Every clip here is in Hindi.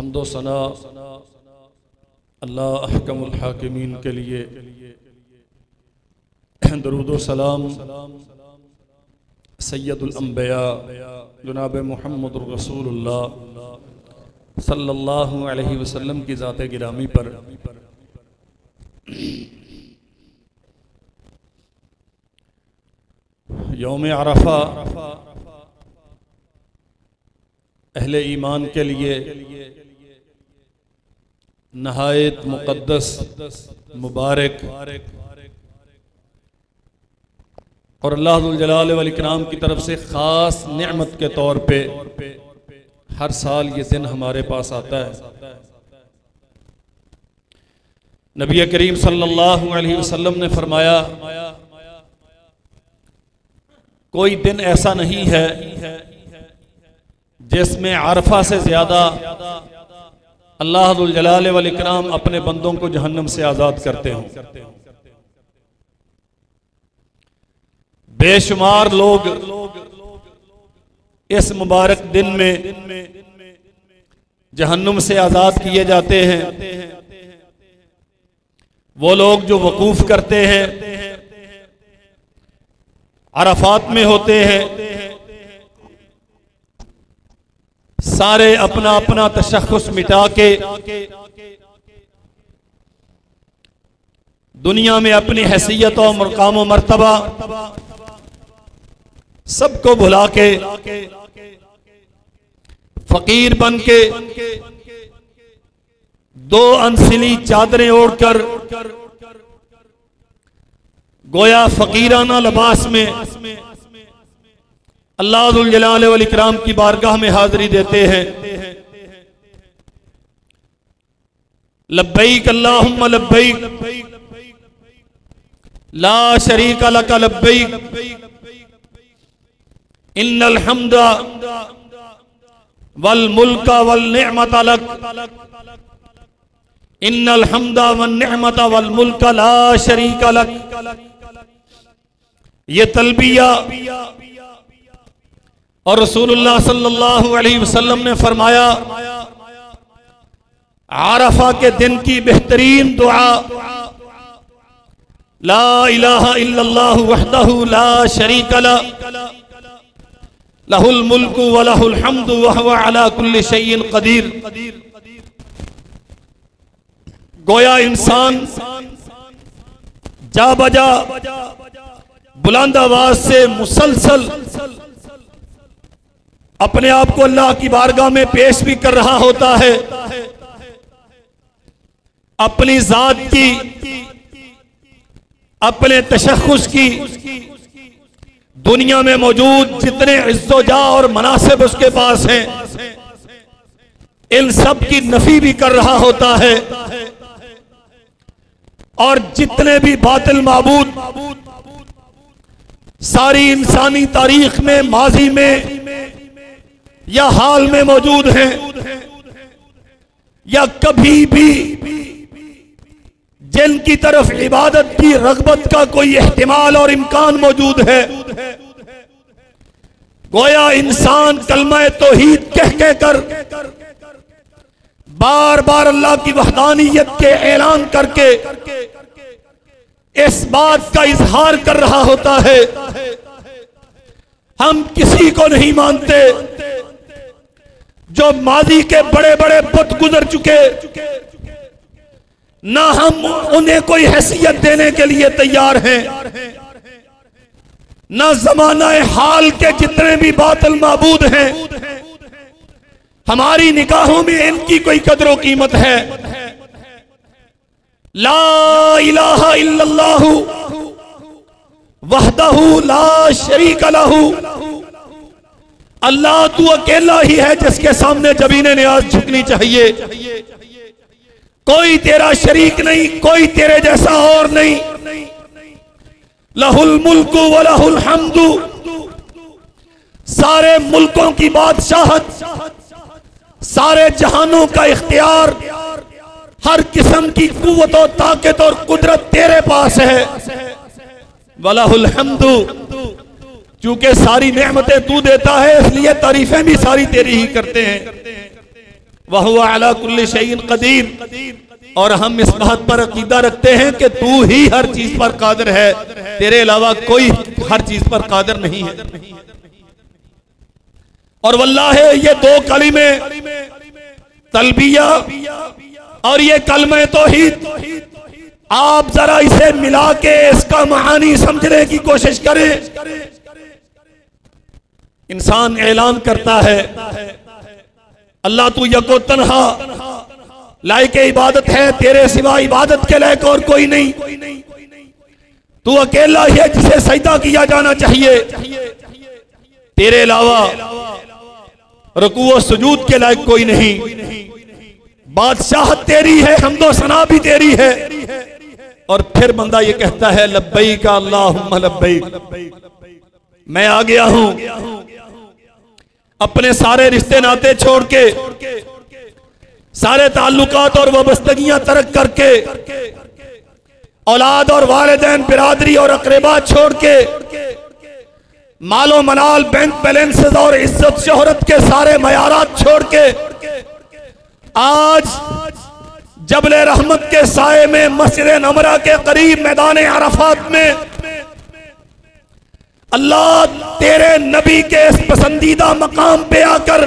हम्दो सना अल्लाह अहकमुल हाकिमीन के लिए, दरूदो सलाम सैयदुल अंबिया जनाब मुहम्मद रसूलुल्लाह सल्लल्लाहु अलैहि वसल्लम की ज़ात गिरामी पर यौम अरफा अहले ईमान के लिए नहायत मुक़द्दस मुबारक और अल्लाह जुल जलाल वल इकराम की तरफ से ख़ास नेमत के तौर पे हर साल ये दिन हमारे पास आता है। नबी करीम सल्लल्लाहु अलैहि वसल्लम ने फरमाया, कोई दिन ऐसा नहीं है जिसमें अरफा से ज्यादा अल्लाह जुल जलाल वल इकराम अपने बंदों को जहन्नम से आज़ाद करते हों। बेशुमार लोग इस मुबारक दिन में जहन्नुम से आज़ाद किए जाते हैं। वो लोग जो वकूफ करते हैं, अरफात में होते हैं, सारे अपना अपना तशख़्ख़ुस मिटा के दुनिया में अपनी हैसियत और मकाम व मर्तबा सबको भुला के फकीर बन के दो अनसिली चादरें ओढ़कर गोया फकीराना लिबास में अल्लाह जुल जलाल वल इकराम की बारगाह में हाजिरी देते हैं। लब्बैक अल्लाहुम्मा लब्बैक ला शरीका लक लब्बैक इन्नल हम्दा वल मुल्का वल निअमता लक इन्नल हम्दा वन निअमता वल मुल्का ला शरीका लक। ये तलबिया और रसूलुल्लाह सल्लल्लाहु अलैहि वसल्लम ने फरमाया, आरफा के दिन की बेहतरीन दुआ ला इलाहा इल्लल्लाहु वहदहु ला शरीका लहु लहुल मुल्कु व लहुल हम्दु व हुवा अला कुल्लि शैइन कदीर। गोया इंसान जा बजा बुलंद आवाज से मुसलसल अपने आप को अल्लाह की बारगाह में पेश भी कर रहा होता है। अपनी जात की, अपने तशख़्ख़ुस की, दुनिया में मौजूद जितने इज्जो-जा और मनासिब उसके पास हैं, इन सब की नफी भी कर रहा होता है। और जितने भी बातिल माबूद सारी इंसानी तारीख में, माजी में या हाल में मौजूद हैं, या कभी भी जिनकी तरफ इबादत की रग़बत का कोई एहतिमाल और इम्कान मौजूद है, गोया इंसान कलमा तौहीद कह कह कर बार बार अल्लाह की वहदानियत के ऐलान करके इस बात का इजहार कर रहा होता है, हम किसी को नहीं मानते जो माजी के बड़े बड़े बुत गुजर चुके, ना हम उन्हें कोई हैसियत देने के लिए तैयार हैं, ना जमाना हाल के जितने भी बातिल माबूद हैं हमारी निगाहों में इनकी कोई कदर कीमत है। ला इलाहा इल्लल्लाहु वहदहु ला शरीका लहु, अल्लाह तू अकेला ही है जिसके सामने जबीने नियाज झुकनी चाहिए, कोई तेरा शरीक नहीं, कोई तेरे जैसा और नहीं। लहुल मुल्कु व लहुल हम्दु, सारे मुल्कों की बादशाहत, सारे जहानों का इख्तियार, हर किस्म की कुव्वत और ताकत और कुदरत तेरे पास है। वलहुल हम्दु, चूंकि सारी नेमतें तू देता है इसलिए तारीफें भी सारी तेरी ही करते हैं। व हुवा अला कुल्लि शैइन कदीर, और हम इस बात पर अकीदा रखते हैं कि तू ही हर चीज पर कादिर है, तेरे अलावा कोई हर चीज पर कादिर नहीं है। और वल्लाह ये दो कलिमे तलबिया और ये कलमे तौहीद, आप जरा इसे मिला के इसका मानी समझने की कोशिश करें। इंसान ऐलान करता है अल्लाह तू यको तन्हा, लायक इबादत है, तेरे सिवा इबादत के लायक और कोई नहीं, तू अकेला ही है जिसे सजदा किया जाना चाहिए, तेरे अलावा रुकू व सुजूद के लायक कोई नहीं, बादशाहत तेरी है, हम्दो सना भी तेरी है। और फिर बंदा ये कहता है लब्बैक अल्लाहुम्मा लब्बैक, मैं आ गया हूं अपने सारे रिश्ते नाते छोड़ के, सारे ताल्लुकात और वाबस्तगियां तर्क करके, औलाद और वालिदैन बिरादरी और अकरबा छोड़ के, मालो मनाल बैंक बैलेंसेस और इज्जत शोहरत के सारे मयारात छोड़ के, आज जबले रहमत के साए में मस्जिद नमरा के करीब मैदान अरफात में अल्लाह तेरे नबी के इस पसंदीदा मकाम पे आकर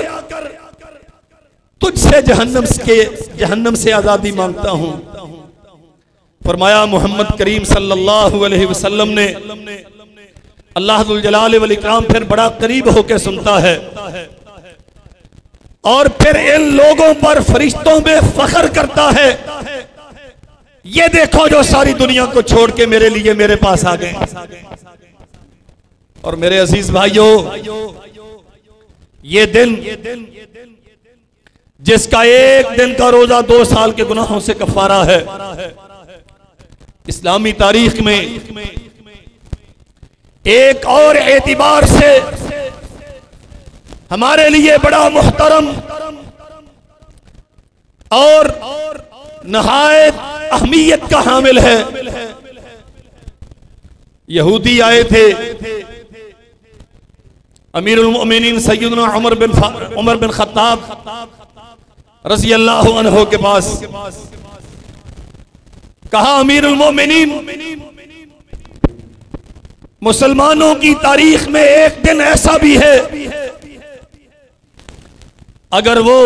तुझसे जहन्नम से आजादी मांगता हूं। फरमाया मोहम्मद करीम सल्लल्लाहु अलैहि वसल्लम ने, अल्लाह दुल जलाल वल इकराम फिर बड़ा करीब होकर सुनता है और फिर इन लोगों पर फरिश्तों में फख्र करता है, ये देखो जो सारी दुनिया को छोड़ के मेरे लिए मेरे पास आ गए। और मेरे अजीज भाइयों, ये दिन जिसका एक दिन का रोजा 2 साल के गुनाहों से कफारा है, इस्लामी तारीख में एक और एतिबार से हमारे लिए बड़ा मुहतरम और नहायत अहमियत का हामिल है। यहूदी आए थे अमीरुल मोमिनीन सैयदना उमर बिन खत्ताब रज़ी अल्लाहु अन्हु के पास, कहा अमीरुल मोमिनीन, मुसलमानों की तारीख में एक दिन ऐसा भी है अगर वो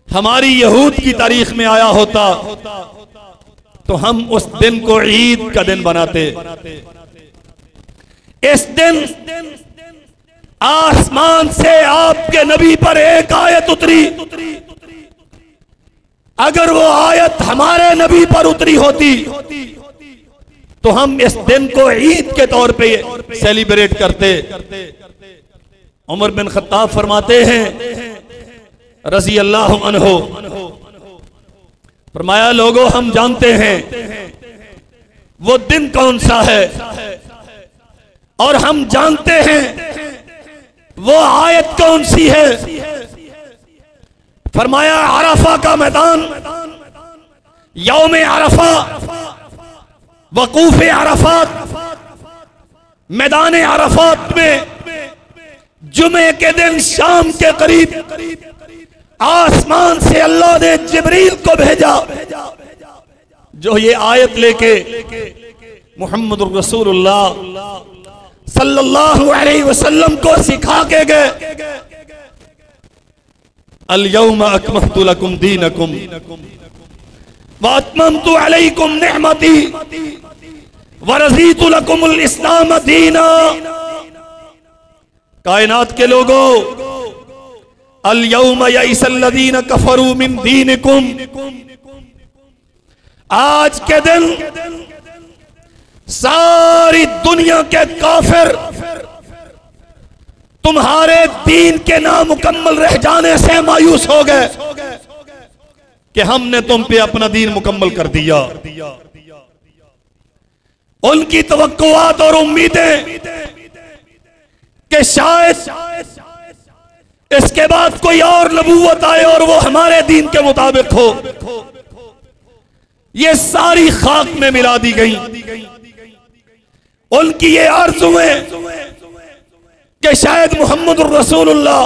हमारी यहूद की तारीख में आया होता तो हम उस दिन को ईद का दिन बनाते। इस दिन आसमान से आपके नबी पर एक आयत उतरी, अगर वो आयत हमारे नबी पर उतरी होती तो हम इस दिन को ईद के तौर पे सेलिब्रेट करते। उमर बिन खत्ताब फरमाते हैं रज़ी अल्लाहु अन्हु, फरमाया लोगों हम जानते हैं वो दिन कौन सा है और हम जानते हैं वो आयत कौन सी है। फरमाया अरफा का मैदान, यौम अरफा, वकूफ अरफात, मैदान अरफात में जुमे के दिन शाम के करीब आसमान से अल्लाह ने जिब्रील को भेजा जो ये आयत लेके मुहम्मद रसूलुल्लाह सल्लल्लाहु अलैहि वसल्लम को सिखा के गए, अल यौमा अकमलतु लकुम दीनकुम व अतममतु अलैकुम निअमती व रज़ीतु लकुमुल इस्लाम दीना। कायनात के लोगों, अल यौमा यइसल्लज़ीना कफरू मिन दीनिकुम, आज के दिन सारी दुनिया के काफिर तुम्हारे दीन के नामुकम्मल रह जाने से मायूस हो गए कि हमने तुम पे अपना दीन मुकम्मल कर दिया। उनकी तवक्कुआत और उम्मीदें कि शायद इसके बाद कोई और नबूवत आए और वो हमारे दीन के मुताबिक हो, ये सारी खाक में मिला दी गई। उनकी ये आरज़ुएं कि शायद मुहम्मद रसूलुल्लाह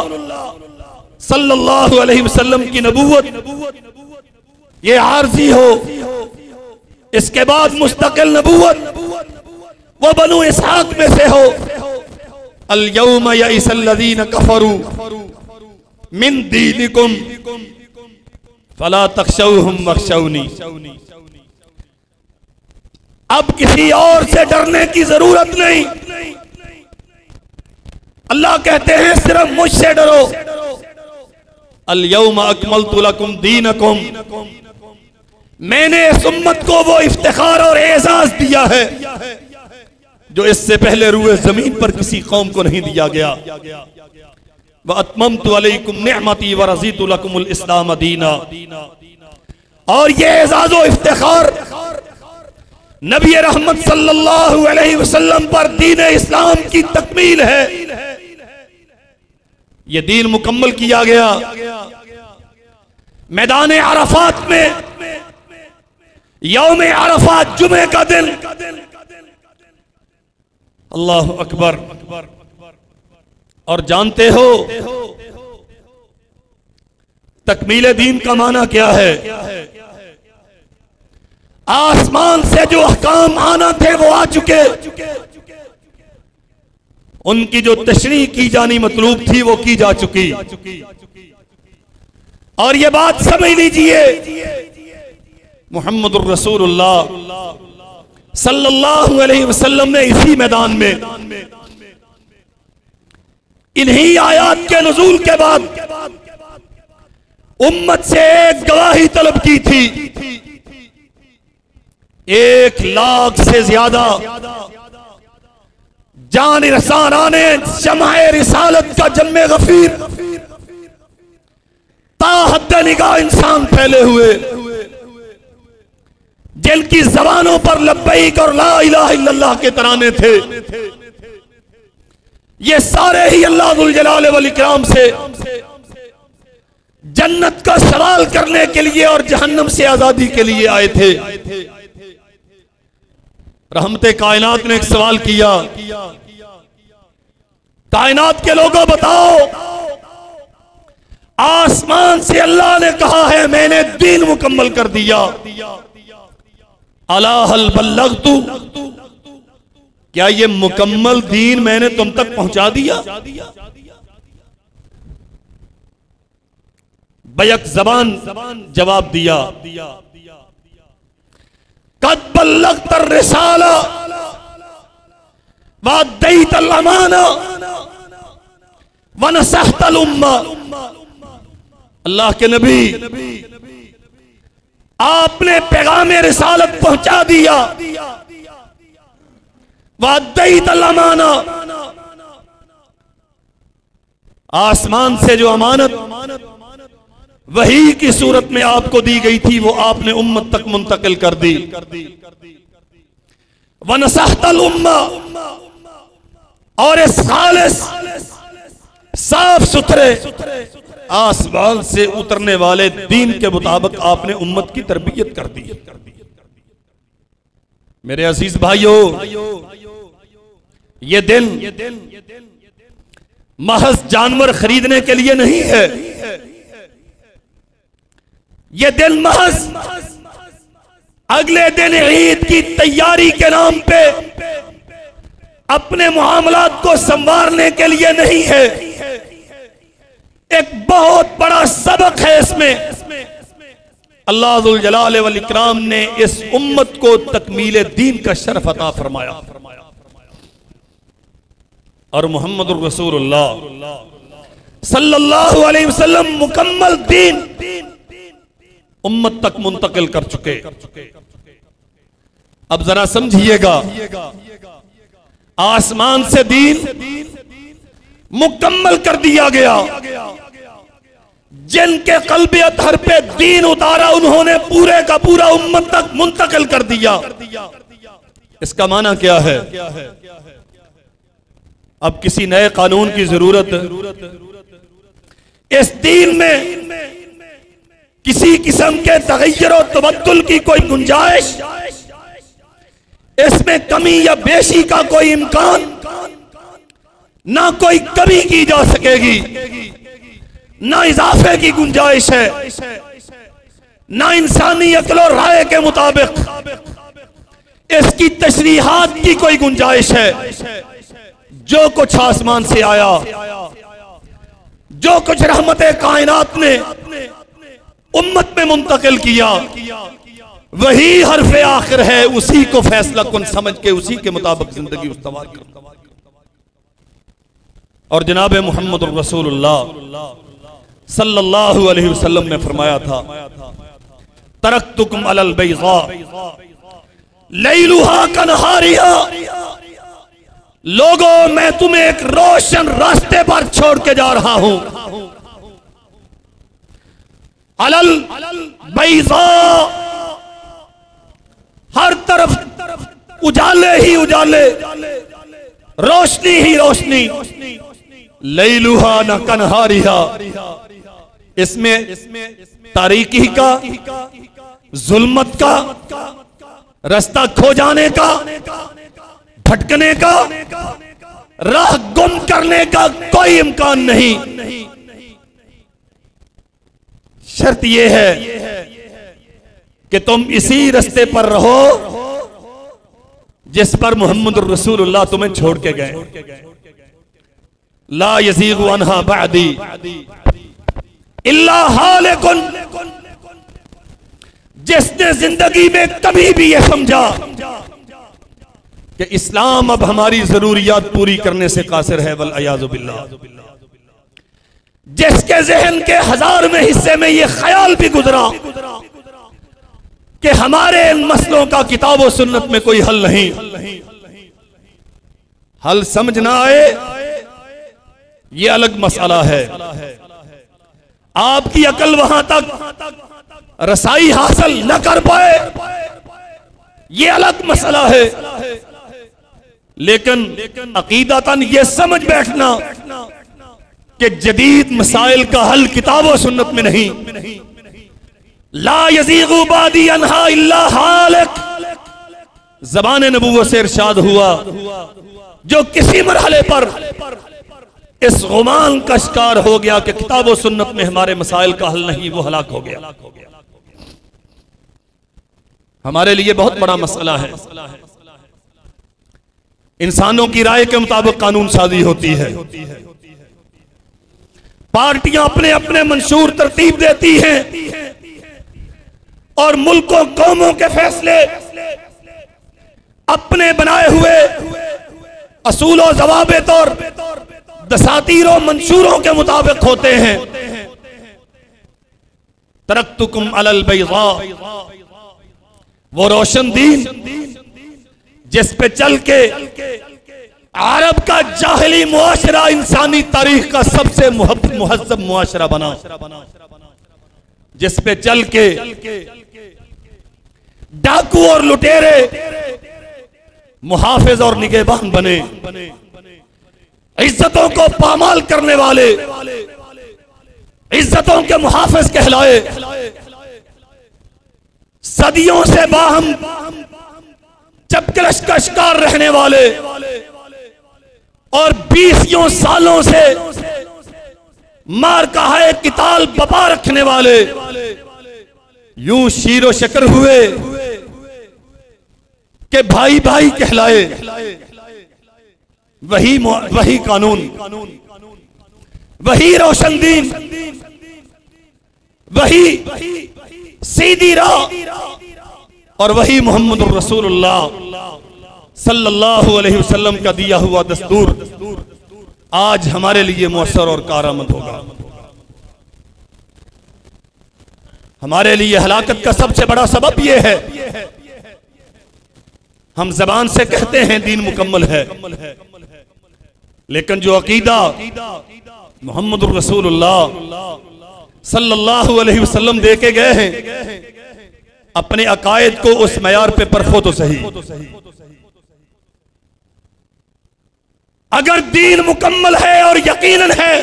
सल्लल्लाहु अलैहि वसल्लम की नबूवत ये आरजी हो, इसके बाद मुस्तकिल नबूवत वो बनु इसहाक में से हो। अल यौम यइसल्लज़ीन कफरू मिन दीनिकुम फला तख्शौहुम वख्शौनी। अब किसी और से डरने की जरूरत नहीं। अल्लाह कहते हैं सिर्फ मुझसे डरो। अल यौम अकमलतु लकुम दीनकुम, मैंने इस उम्मत को वो इफ्तिखार और एजाज दिया है जो इससे पहले रूए जमीन पर किसी कौम को नहीं दिया गया। व अतममतु अलैकुम निअमती व रज़ीतु लकुमुल इस्लाम दीना। और ये एजाज व इफ्तिखार नबी रहमत सल्लल्लाहु अलैहि वसल्लम पर दीन इस्लाम की तकमील है। ये दीन मुकम्मल किया गया मैदान अरफात में, यौम अरफात जुमे का दिन। अल्लाह अकबर। और जानते हो तकमील दीन का माना क्या है? आसमान से जो अहकाम आना थे वो आ चुके, उनकी जो तशरीह की जानी मतलूब थी वो की जा चुकी। और ये बात समझ लीजिए, मुहम्मदुर रसूलुल्लाह सल्लल्लाहु अलैहि वसल्लम ने इसी मैदान में इन्हीं आयात के नुज़ूल के बाद उम्मत से एक गवाही तलब की थी। 1 लाख से ज्यादा जान रसानाने शमाए रिसालत का जम्मे गफीर ताहद्द निगाह इंसान फैले हुए, जिनकी जबानों पर लब्बैक और ला इलाहा इल्लल्लाह के तराने थे, ये सारे ही अल्लाह जुल जलाल वल इकराम से जन्नत का सवाल करने के लिए और जहन्नम से आजादी के लिए आए थे। रहमते कायनात ने एक सवाल किया, कायनात के लोगों बताओ, आसमान से अल्लाह ने कहा है मैंने दीन मुकम्मल कर दिया, अला हल बल्लगतु, क्या ये मुकम्मल दीन मैंने तुम तक पहुंचा दिया? बैक जबान जवाब दिया, कद बल्लगतर रिसाला व अद्दैतल अमाना व नसहतल उम्मा। अल्लाह के नबी आपने पैगाम रिसालत पहुंचा दिया, व अद्दैतल अमाना, आसमान से जो अमानत वही की सूरत में आपको दी गई थी वो आपने उम्मत तक मुंतकिल कर दी। व नसहतल उम्मा, और इस खालिस साफ सुथरे आसमान से उतरने वाले दीन के मुताबिक आपने उम्मत की तरबियत कर दी। मेरे अजीज भाइयों, ये दिन महज जानवर खरीदने के लिए नहीं है, ये दिन महज अगले दिन ईद की तैयारी के नाम पे अपने मामलात को संवारने के लिए नहीं है, एक बहुत बड़ा सबक है इसमें। अल्लाह जुल जलाल वल इकराम ने इस उम्मत को तकमील दीन का शरफ अता फरमाया और मुहम्मदुर रसूलुल्लाह सल्लल्लाहु अलैहि वसल्लम मुकम्मल दीन उम्मत तक मुंतकिल कर चुके। अब जरा समझिएगा, आसमान से दीन मुकम्मल कर दिया गया, जिनके क़ल्बे अतहर पे दीन उतारा उन्होंने पूरे का पूरा उम्मत तक मुंतकिल कर दिया। इसका माना क्या है? अब किसी नए कानून की जरूरत, इस दीन में किसी किस्म के तगय्युर और तबद्दुल की कोई गुंजाइश, इसमें कमी या बेशी का कोई इम्कान ना कोई कमी की जा सकेगी। ना इजाफे की गुंजाइश है, ना इंसानी अक्ल और राय के मुताबिक इसकी तशरीहात की कोई गुंजाइश है। जो कुछ आसमान से आया, जो कुछ रहमत कायनात ने उम्मत में मुंतकिल किया, वही हरफ आखिर है। उसी को फैसला कुन समझ के उसी के मुताबिक जिंदगी उस्तवार कर। और जनाब मोहम्मद रसूलुल्लाह सल्लल्लाहु अलैहि वसल्लम ने फरमाया था, तरक्तुकुम अलल बैज़ा लैलुहा कनहारिहा। लोगों, मैं तुम्हें एक रोशन रास्ते पर छोड़ के जा रहा हूं। अलल बैज़ा, हर तरफ उजाले ही उजाले, रोशनी ही रोशनी। लैलुहा न कनहारिहा, इसमें तारीकी का, जुल्मत का, रास्ता खो जाने का, भटकने का, राह गुम करने का कोई इम्कान नहीं। शर्त यह है कि तुम इसी रास्ते पर रहो जिस पर मोहम्मद रसूलुल्लाह तुम्हें छोड़ के गए। ला यज़ीगु अन्हा बअदी इल्ला हालिकुन। जिसने जिंदगी में कभी भी यह समझा कि इस्लाम अब हमारी जरूरियात पूरी करने से कासिर है, वल अयाज़ु बिल्लाह, जिसके जहन के 1000वें हिस्से में यह ख्याल भी गुजरा कि हमारे इन मसलों का किताब और सुन्नत में कोई हल नहीं, हल समझ ना आए, ये अलग मसला है। आपकी अकल वहां तक रसाई हासिल न कर पाए, ये अलग मसला है। लेकिन अकीदतन ये समझ बैठना कि जदीद मसाइल का हल किताब और सुन्नत में नहीं। ला यज़ीगु बादी अन्हा इल्ला हालिक, ज़बान नबुव्वत से इरशाद हुआ, जो किसी मरहले पर इस गुमान का शिकार हो गया कि किताब और सुन्नत में हमारे मसाइल का हल नहीं, वो हलाक हो गया। हमारे लिए बहुत बड़ा मसला है। इंसानों की राय के मुताबिक कानून साजी होती है, पार्टियां अपने अपने मंशूर तरतीब देती हैं और मुल्कों कौमों के फैसले अपने बनाए हुए असूलों ज़वाबित और दसातीरों मंशूरों के मुताबिक होते हैं। तरक्तुकुम अलल बैज़ा, वो रोशन दीन जिस पे चल के अरब का जाहिली मुआशरा इंसानी तारीख का सबसे मुहज्जब मुआशरा बना, जिस पे चल के डाकू और लुटेरे मुहाफिज और निगहबान बने, इज्जतों को पामाल करने वाले इज्जतों के मुहाफिज कहलाए, सदियों से बाहम चपकलश का शिकार रहने वाले और 20 सालों से मार कहाए किताल बपा रखने वाले यूं शीरो शकर हुए कि भाई भाई कहलाए। वही कानून, वही रोशन दीन, वही सीधी राह और वही मोहम्मद रसूलुल्लाह सल्लल्लाहु अलैहि वसल्लम का दिया हुआ दस्तूर आज हमारे लिए मुअस्सर और कारआमद होगा। हमारे लिए हलाकत का सबसे बड़ा सबब यह है, हम जबान से कहते हैं दीन मुकम्मल है, लेकिन जो अकीदा मोहम्मद रसूलुल्लाह सल्लल्लाहु अलैहि वसल्लम दे के गए हैं, अपने अकायद को उस मयार पे परखो तो सही। अगर दीन मुकम्मल है और यकीनन है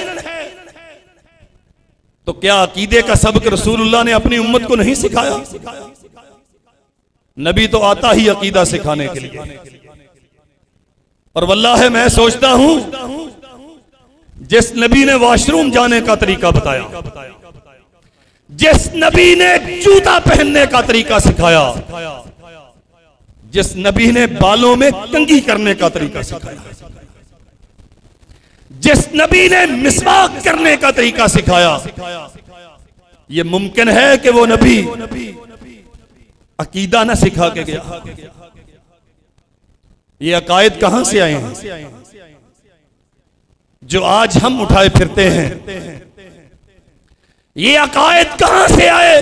तो क्या अकीदे का सबक रसूलुल्लाह ने अपनी उम्मत को नहीं सिखाया? नबी तो आता ही अकीदा सिखाने के लिए। और वल्लाह मैं सोचता हूं जिस नबी ने वॉशरूम जाने का तरीका बताया, जिस नबी ने जूता पहनने का तरीका सिखाया, जिस नबी ने बालों में कंघी करने का तरीका सिखाया, जिस नबी ने मिसवाक करने का तरीका सिखाया, यह मुमकिन है कि वो नबी अकीदा न सिखा के गया? ये अकायद कहां से आए हैं जो आज हम उठाए फिरते हैं? ये अकायद कहां से आए?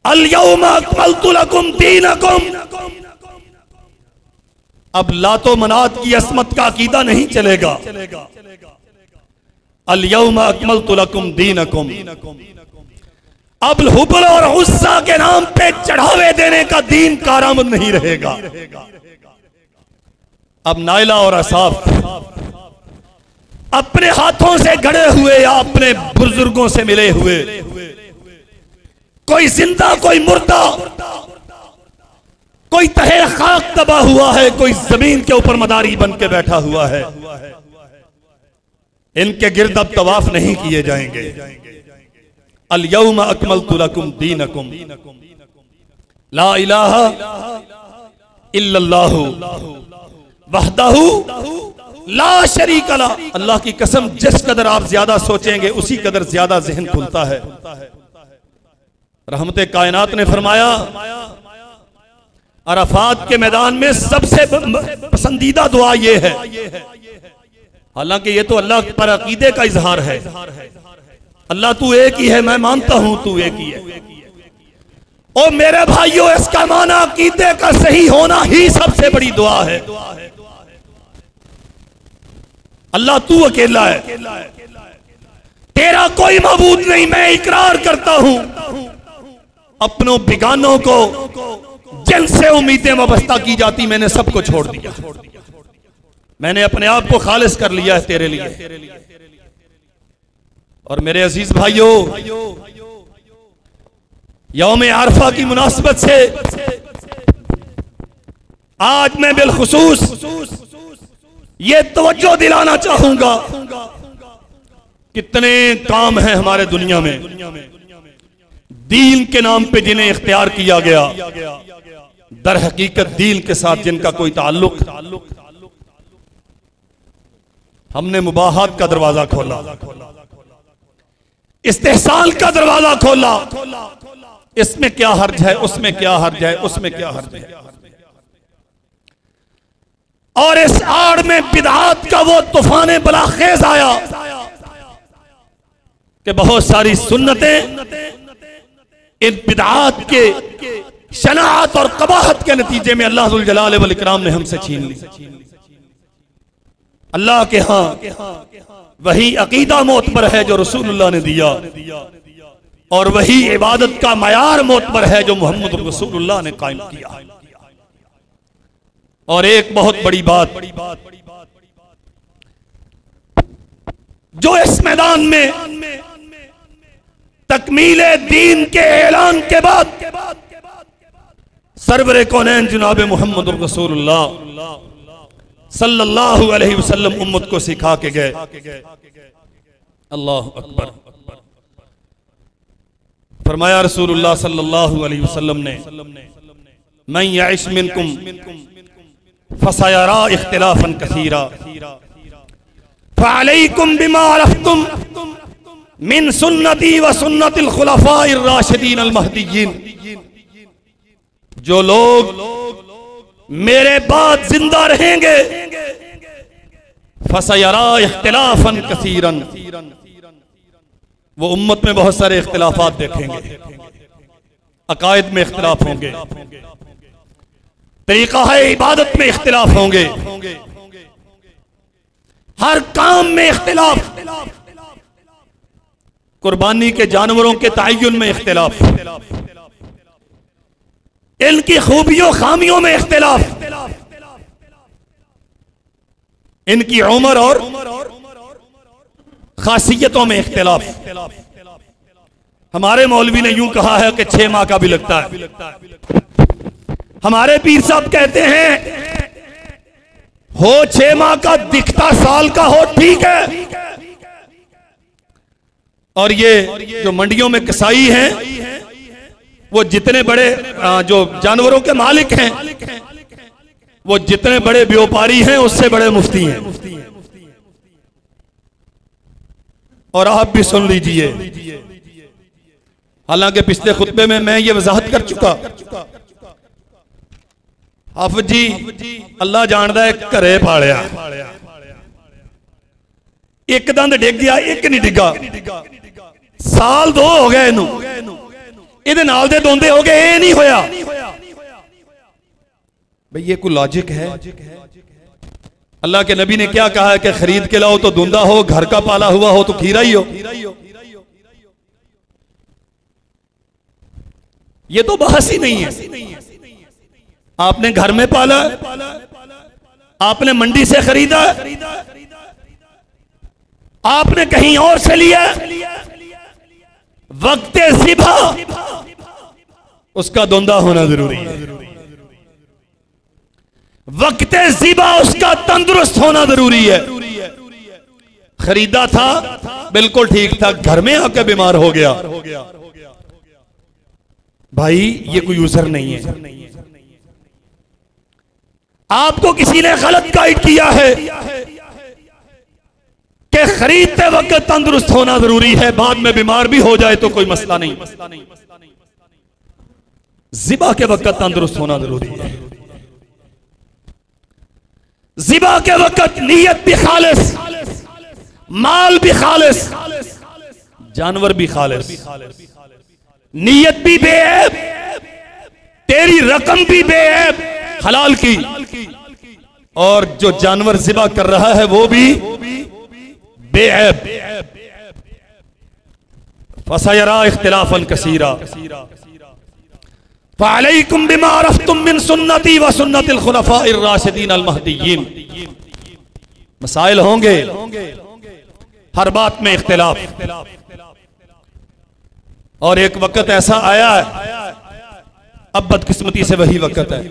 अल यौमा अकमलतु लकुम दीनकुम। अब लातो मनात की असमत का अकीदा नहीं चलेगा। अल यौमा अकमलतु लकुम दीनकुम। अब हुबल और उस्सा के नाम पे चढ़ावे देने का दीन कारामद नहीं रहेगा। अब नाइला और असाफ अपने हाथों से गढ़े हुए या अपने बुजुर्गों से मिले हुए, कोई जिंदा कोई मुर्दा, कोई तहे खाक दबा हुआ है, कोई जमीन के ऊपर मदारी बन के बैठा हुआ है, इनके गिर्द अब तवाफ नहीं किए जाएंगे। अल यौमा अकमलतु लकुम दीनकुम ला इलाहा इल्लल्लाहु वहदहु ला शरीक ला। अल्लाह की कसम, जिस कदर आप ज्यादा सोचेंगे उसी कदर ज्यादा जहन खुलता है। रहमते कायनात ने फरमाया, अराफात के मैदान में सबसे पसंदीदा दुआ ये है, हालांकि ये तो अल्लाह पर अकीदे का इजहार है। अल्लाह तू एक ही है, मैं मानता हूं तू एक ही है। ओ मेरे भाइयों, इसका माना अकीदे का सही होना ही सबसे बड़ी दुआ है। अल्लाह तू अकेला है, तेरा कोई माबूद नहीं। मैं इकरार करता हूं, अपनों बिगानों को जिनसे उम्मीदें वाबस्ता की जाती मैंने सबको छोड़ दिया। मैंने अपने आप को खालिस कर लिया है तेरे लिए। और मेरे अजीज भाइयों, यौम आरफा की मुनासबत से आज मैं बिलखुसूस ये तवज्जो दिलाना चाहूंगा, कितने काम हैं हमारे दुनिया में दीन के नाम पे जिन्हें इख्तियार किया गया, दर हकीकत दीन के साथ जिनका कोई ताल्लुक। हमने मुबाहात का दरवाजा खोला, इस्तेहसाल का दरवाजा खोला। इसमें क्या हर्ज है, उसमें क्या हर्ज है, उसमें क्या हर्ज है। और इस आड़ में बिदआत का वो तूफान बलाखेज आया कि बहुत सारी सुन्नतें इन बिदआत के शनाअत और कबाहत के नतीजे में अल्लाह जुल जलाल वल इकराम ने हमसे छीन ली। अल्लाह के यहां वही अकीदा मोतबर है जो रसूलुल्लाह ने दिया, और वही इबादत का मयार मोतबर है जो मोहम्मद रसूलुल्लाह ने कायम किया। और एक बहुत बड़ी बात जो इस मैदान में तकमीले दीन के ऐलान के बाद सरवरे कौनैन जनाब मोहम्मद रसूलुल्लाह सल्लल्लाहु अलैहि वसल्लम उम्मत को सिखा के गए। अल्लाह अकबर। फरमाया रसूलुल्लाह सल्लल्लाहु अलैहि वसल्लम ने, मैं यइश मिनकुम फसयरा इख्तिलाफन कसीरा फअलैकुम बिमा अरफ्तुम मिन सुन्नती व सुन्नतिल खुलफाइर राशिदीन अल महदीयीन। जो लोग मेरे बाद जिंदा रहेंगे, फसयरा इख्तिलाफन कसीरन, वो उम्मत में बहुत सारे इख्तिलाफात देखेंगे, अकायद में इख्तिलाफ होंगे, तरीका है इबादत में इख्तिलाफ होंगे, हर काम में इख्तिलाफ, कुर्बानी के जानवरों के तय्युन में इख्तिलाफ, इनकी खूबियों खामियों में इख्तिलाफ, इनकी उम्र और खासियतों में इख्तिलाफ। हमारे मौलवी ने यूं कहा है कि 6 माह का भी लगता है। हमारे पीर साहब कहते हैं हो 6 माह का, दिखता साल का हो, ठीक है। और ये जो मंडियों में कसाई हैं, वो जितने बड़े जो जानवरों के मालिक हैं, वो जितने बड़े व्यापारी हैं उससे बड़े मुफ्ती हैं। और आप भी सुन लीजिए, हालांकि पिछले खुतबे में मैं ये वजाहत कर चुका, हाफिज जी अल्लाह जानदा है घरे पालिया, एक दंद डिग गया, एक नहीं डिगा, साल 2 हो गए इनू, इहदे नाल दे दोंदे हो गए, ये नहीं होया। भाई ये कोई लॉजिक है? अल्लाह के नबी ने क्या कहा है कि खरीद के लाओ तो धुंधा हो, घर का पाला हुआ हो तो खीरा ही हो। ये तो बहस ही नहीं है। आपने घर में पाला, आपने मंडी से खरीदा, आपने कहीं और से लिया, वक्त ज़िबा उसका धुंधा होना जरूरी है, वक्त ज़िबा उसका तंदुरुस्त होना जरूरी है। खरीदा था बिल्कुल ठीक था, घर में आके बीमार हो गया, भाई ये कोई यूजर नहीं है। आपको किसी ने गलत गाइड किया है कि खरीदते वक्त तंदुरुस्त होना जरूरी है, बाद में बीमार भी हो जाए तो कोई मसला नहीं, ज़िबा के वक्त तंदुरुस्त होना जरूरी है। ज़िबा के वक्त नीयत भी खालिस, माल भी खालिस, जानवर भी खालिस, नीयत भी बेऐब, तेरी रकम भी बेऐब हलाल की, और जो जानवर ज़िबा कर रहा है वो भी बेऐब। फसयरा इख्तिलाफन कसीरा फ़अलैकुम बिमा अरफ़्तुम मिन सुन्नती व सुन्नतिल खुलफ़ाइर राशिदीन अल महदीय्यीन। मसाइल होंगे, हर बात में इख्तिलाफ, और एक वक्त ऐसा आया है, अब बदकिस्मती से वही वक्त है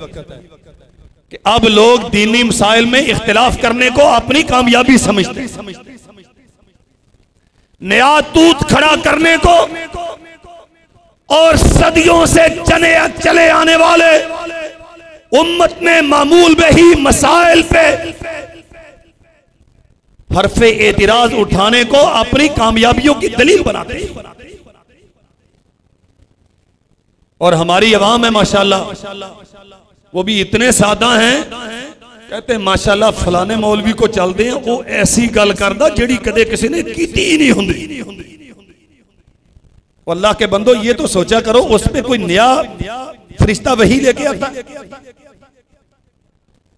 कि अब लोग दीनी मसाइल में इख्तिलाफ करने को अपनी कामयाबी समझते हैं, नया तूत खड़ा करने को, और सदियों से चले आने वाले उम्मत में मामूल में ही मसाइल पे हरफे एतिराज उठाने को अपनी कामयाबियों की दलील बनाते हैं। और हमारी अवाम है माशाल्लाह, वो भी इतने सादा हैं, कहते हैं माशाल्लाह फलाने मौलवी को चलते हैं, वो ऐसी गल करदा जेड़ी कदे किसी ने कीती ही नहीं हुंदी। अल्लाह के बंदो ये तो सोचा करो, उस पे कोई नया फरिश्ता वही लेके आता,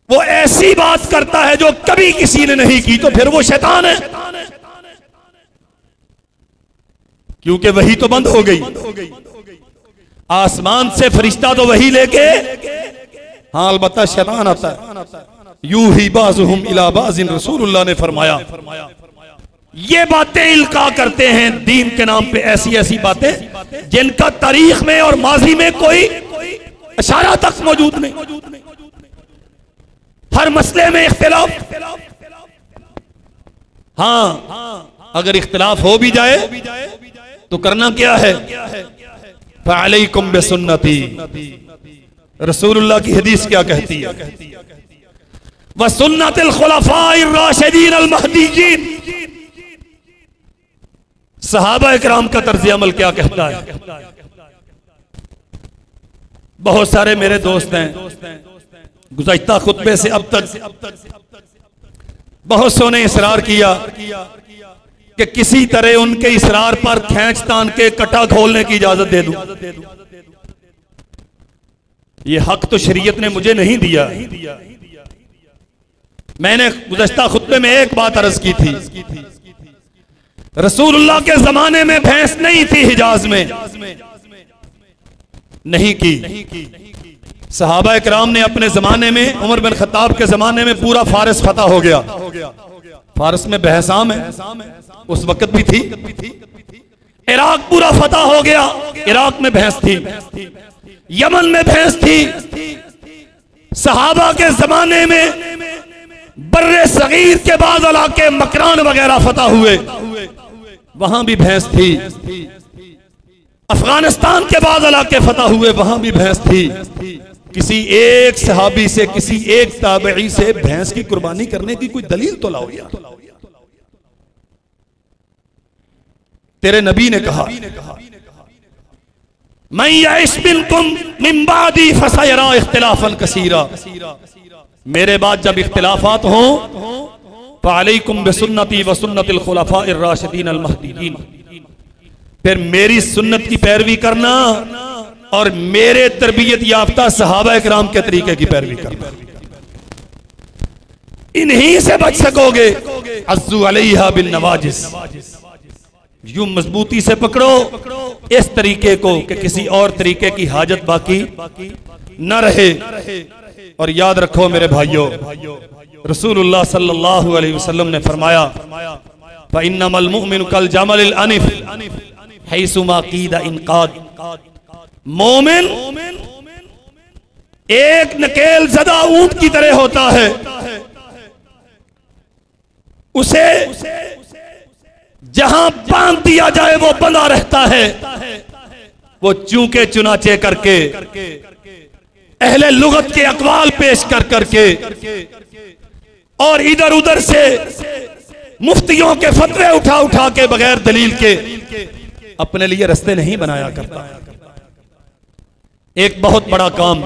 वो ऐसी बात करता है जो कभी किसी ने नहीं की, तो फिर वो शैतान है, क्योंकि वही तो बंद हो गई। आसमान से फरिश्ता तो वही लेके, हाँ अलबत्ता शैतान आता है। यू ही बाज़ुहुम इला बाज़िन, रसूलुल्लाह ने फरमाया, ये बातें इल्का करते हैं दीन के नाम पे, ऐसी ऐसी बातें जिनका तारीख में और माजी में कोई इशारा तक मौजूद नहीं। हर मसले में इख्तिलाफ। हाँ, अगर इख्तिलाफ हो भी जाए तो करना क्या है? फ़अलैकुम बिसुन्नती, रसूलुल्लाह की हदीस क्या कहती है? व सुन्नतिल खुलफ़ाइर राशिदीन अल महदीय्यीन। सहाबा इकराम का तर्ज़ अमल क्या कहता है? बहुत सारे मेरे दोस्त हैं, गुज़श्ता खुतबे से अब तक बहुत सौ ने इसरार किया कि किसी तरह उनके इसरार पर खींच तान के कटा खोलने की इजाजत दे दूं। ये हक तो शरीयत ने मुझे नहीं दिया। मैंने गुज़श्ता खुतबे में एक बात अर्ज की थी, रसूलुल्लाह के जमाने में भैंस नहीं थी, हिजाज में नहीं की। सहाबा इकराम ने अपने जमाने में, उमर बिन खत्ताब के जमाने में पूरा फारस फतह हो गया। फारस में भैंस आम है, उस वक्त भी थी। इराक पूरा फतह हो गया, इराक में भैंस थी, यमन में भैंस थी। सहाबा के जमाने में बर्रे सगीर के बाद इलाके मकरान वगैरह फतह हुए, वहां भी भैंस थी। अफगानिस्तान के बाद इलाके फतह हुए, वहां भी भैंस थी। किसी एक सहाबी से, किसी एक ताबई से भैंस की कुर्बानी करने की कोई दलील तो लाओ यार। तेरे नबी ने कहा, मैं यइश मिनकुम मिन बादी फसयरा इख्तिलाफन कसीरा, मेरे बाद जब इख्तिलाफात हों फअलैकुम बिसुन्नती व सुन्नतिल खुलफाइर राशिदीन अल महदीयीन, फिर मेरी सुन्नत की पैरवी करना और मेरे तरबियत याफ्ता सहाबा किराम के तरीके की पैरवी करना, इन्हीं से बच सकोगे। अज़्ज़ू अलैहा बिन नवाजिस, यूं मजबूती से पकड़ो इस तरीके को कि किसी और तरीके की हाजत बाकी न रहे। और याद रखो मेरे भाइयों, रसूलुल्लाह सल्लल्लाहु अलैहि वसल्लम ने फरमाया, फ़इन्नमल मुमिनु कल जमलिल अनिफ हैसुमा कीदा इनकाद, मोमिन एक नकेल ज़दा ऊंट की तरह होता है, उसे जहां बांध दिया जाए वो बंधा रहता है। वो चूके चुनाचे करके, अहले लुगत के अकवाल पेश कर करके और इधर उधर से मुफ्तियों के फतवे उठा उठा के बगैर दलील के अपने लिए रास्ते नहीं बनाया करता। एक बहुत बड़ा काम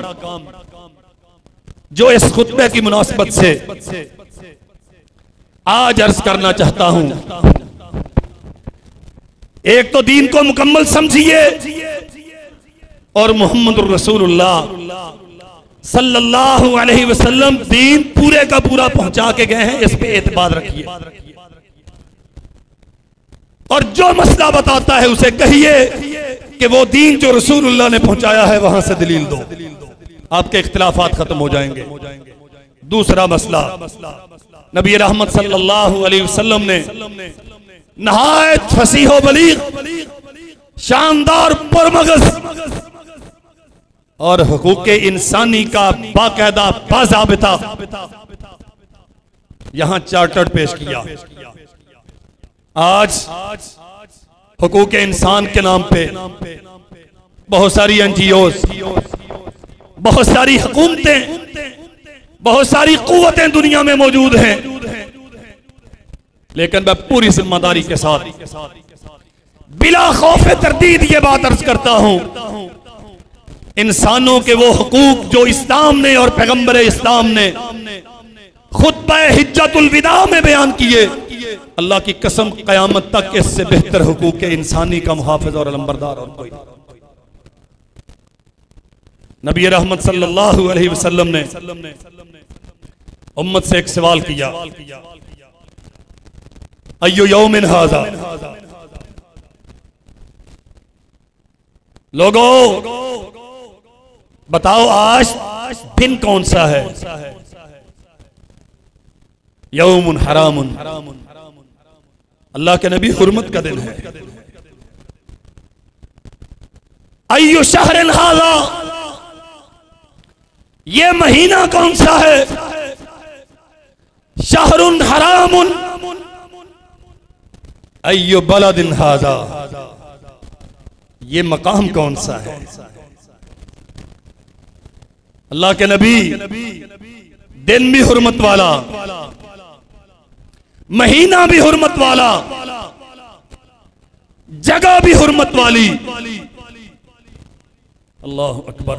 जो इस खुतबे की मुनासिबत से आज अर्ज करना चाहता हूं, एक तो दीन को मुकम्मल समझिए और मोहम्मद रसूलुल्लाह सल्लल्लाहु अलैहि वसल्लम दीन पूरे का पूरा पहुंचा के गए हैं, इस पे एतबार रखिए। और जो मसला बताता है उसे कहिए कि वो दीन जो रसूलुल्लाह ने पहुंचाया है वहां से दलील दो, आपके इख्तिलाफात खत्म हो जाएंगे। दूसरा मसला, नबी रहमत सल्लल्लाहु अलैहि वसल्लम ने नहायत फसीह बलीग, शानदार पुरमगज और हुकूके इंसानी का बाकायदा बाज़ाबिता यहां चार्टर्ड पेश किया। आज हुकूके इंसान के नाम पे बहुत सारी एनजीओज, बहुत सारी हुकूमतें, बहुत सारी कुव्वतें दुनिया में मौजूद हैं, लेकिन मैं पूरी जिम्मेदारी के साथ बिला खौफ तरदीद ये बात अर्ज करता हूं, इंसानों के वो हुकूक जो इस्लाम ने और पैगंबर इस्लाम ने खुतबा हिज्जतुल विदा में बयान किए, अल्लाह की कसम कयामत तक इससे बेहतर हुकूक के इंसानी का मुहाफिज और अलंबरदार और कोई। नबी रहमत सल्लल्लाहु अलैहि वसल्लम ने उम्मत से एक सवाल किया, अय्यु यौमिन हाज़ा, लोगों बताओ आज दिन कौन सा है? यौमुन हरामुन, अल्लाह के नबी हुर्मत का दिन है। अय्यु शहरिन हाज़ा, ये महीना कौन सा है? शहरुन हरामुन। अय्यु बलदिन हाज़ा, ये मकाम कौन सा है? अल्लाह के नबी दिन भी हुर्मत वाला, महीना भी हुर्मत वाला, जगह भी हुर्मत वाली। अल्लाह अकबर।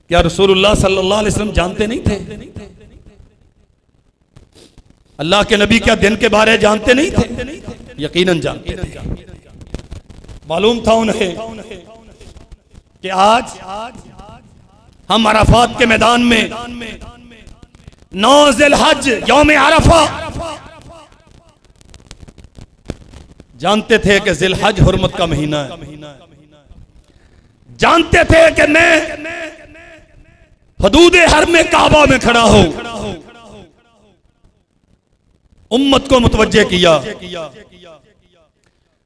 क्या रसूलुल्लाह सल्लल्लाहु अलैहि वसल्लम जानते नहीं थे? अल्लाह के नबी क्या दिन के बारे जानते नहीं थे? यकीनन जानते थे। मालूम था उन्हें कि आज हम अराफात के मैदान में 9 ज़िलहज यौम अरफा, जानते थे कि ज़िलहज हुर्मत का महीना है, जानते थे कि मैं हदूदे हरम काबा में खड़ा हूं। उम्मत को मुतवज्जे किया,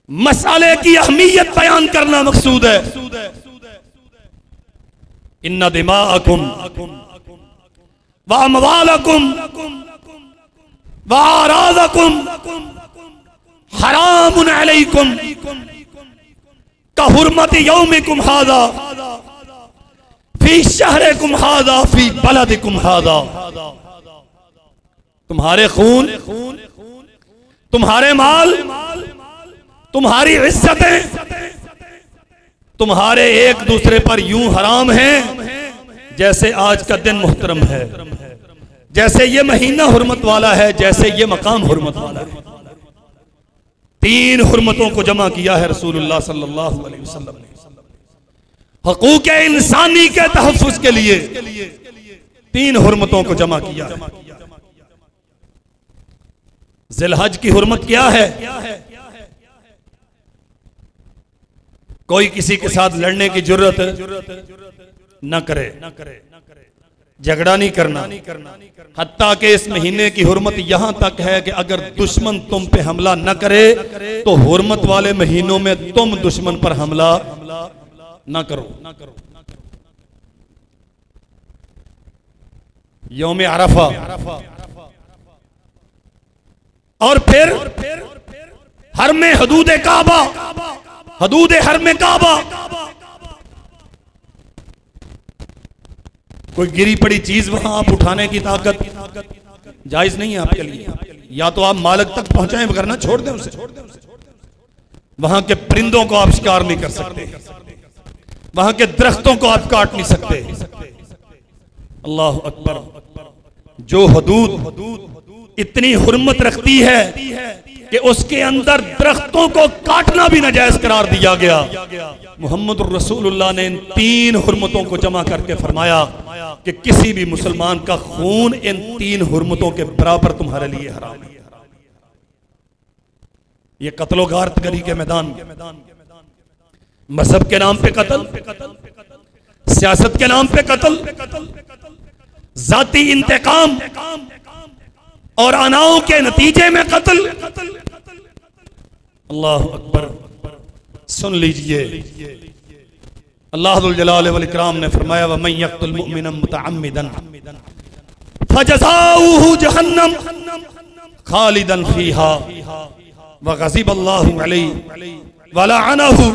मसाले की अहमियत बयान करना मकसूद है। इन्ना दिमाअकुम व अमवालकुम व आरादकुम हरामुन अलैकुम का हुर्मत यौमिकुम हादा फी शहरिकुम हादा फी बलदिकुम हादा। तुम्हारे खून, तुम्हारे माल, तुम्हारी इज्जतें तुम्हारे एक दूसरे पर यूं हराम हैं जैसे आज का दिन मुहतरम है, जैसे ये महीना हुर्मत वाला है, जैसे ये मकाम हुर्मत वाला है। तीन हुर्मतों को जमा किया है रसूलुल्लाह सल्लल्लाहु अलैहि वसल्लम ने हकूक इंसानी के तहफ्फुज के लिए। तीन हुर्मतों को जमा किया है। जिलहज की हुर्मत क्या है? कोई किसी के साथ लड़ने की जुर्रत न करे, झगड़ा नहीं करना। हत्ता के इस महीने की हुर्मत यहां तक है कि अगर दुश्मन तुम पे हमला न करे तो हुर्मत वाले महीनों में तुम दुश्मन पर हमला न करो। यौम अरफा और फिर हरम हदूद काबा, हदूद हरम काबा। कोई गिरी पड़ी चीज वहां आप उठाने की ताकत जायज नहीं है आपके लिए। या तो आप मालिक तक पहुंचाएं वरना छोड़ दें उसे। वहां के परिंदों को आप शिकार नहीं कर सकते, वहां के दरख्तों को आप काट नहीं सकते। अल्लाह अकबर। जो हदूद इतनी हुर्मत रखती है कि उसके अंदर दरख्तों को काटना भी नाजायज करार दिया गया। मोहम्मद रसूलुल्लाह ने इन तीन हुर्मतों को जमा करके फरमाया कि किसी भी मुसलमान का खून इन तीन हुर्मतों के बराबर तुम्हारे लिए हराम है। ये कत्लो गारतगरी के मैदान, मजहब के नाम पे कत्ल, सियासत के नाम पे कत्ल, जाती इंतकाम और अनाओं के नतीजे में कत्ल। अल्लाह अकबर। सुन लीजिए, अल्लाह जुल जलाल वल इकराम ने फरमाया व मन यक़्तुल मुमिनन मुतअम्मिदन फजज़ाउहु जहन्नम खालिदन फीहा व ग़ज़िब अल्लाहु अलैहि व लअनहु